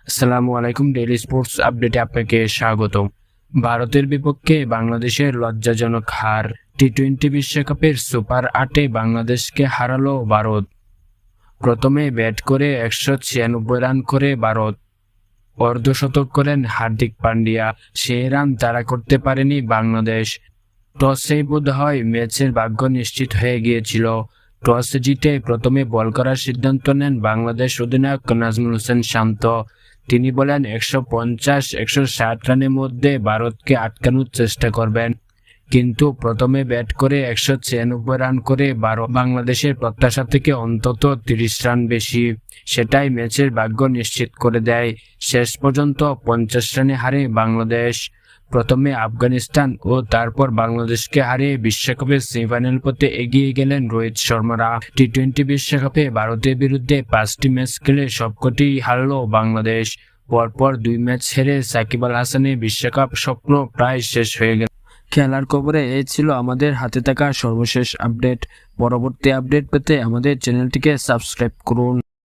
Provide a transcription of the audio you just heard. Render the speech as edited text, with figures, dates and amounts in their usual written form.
আসসালামু আলাইকুম, daily sports আপডেটে আপনাকে স্বাগত। ভারতের বিপক্ষে বাংলাদেশের লজ্জাজনক হার। টি-20 বিশ্বকাপের সুপার 8-এ বাংলাদেশকে হারালো ভারত। প্রথমে ব্যাট করে 196 রান করে ভারত অর্ধশতক করেন হার্দিক পান্ডিয়া। সেই রান তাড়া করতে পারেনি বাংলাদেশ। টসেই বোধহয় ম্যাচের ভাগ্য নিশ্চিত হয়ে গিয়েছিল। টস জিতে প্রথমে বল করার সিদ্ধান্ত নেন বাংলাদেশ অধিনায়ক নাজমুল হোসেন শান্ত। তিনি বলেন 150-160 রানের মধ্যে ভারতকে আটকানোর চেষ্টা করবেন। কিন্তু প্রথমে ব্যাট করে 196 রান করে বাংলাদেশের প্রত্যাশা থেকে অন্তত 30 রান বেশি। সেটাই ম্যাচের ভাগ্য নিশ্চিত করে দেয়। শেষ পর্যন্ত 50 রানে হারে বাংলাদেশ। প্রথমে আফগানিস্তান ও তারপর বাংলাদেশকে হারিয়ে বিশ্বকাপের সেমিফাইনাল পথে এগিয়ে গেলেন রোহিত শর্মারা। টি-20 বিশ্বকাপে ভারতের বিরুদ্ধে 5টি ম্যাচ খেলে সবকটি হারল বাংলাদেশ। পরপর 2 ম্যাচ হেরে সাকিব আল হাসানের বিশ্বকাপ স্বপ্ন প্রায় শেষ হয়ে গেল। খেলার খবরে এই ছিল আমাদের হাতে থাকা সর্বশেষ আপডেট। পরবর্তী আপডেট পেতে আমাদের চ্যানেলটিকে সাবস্ক্রাইব করুন।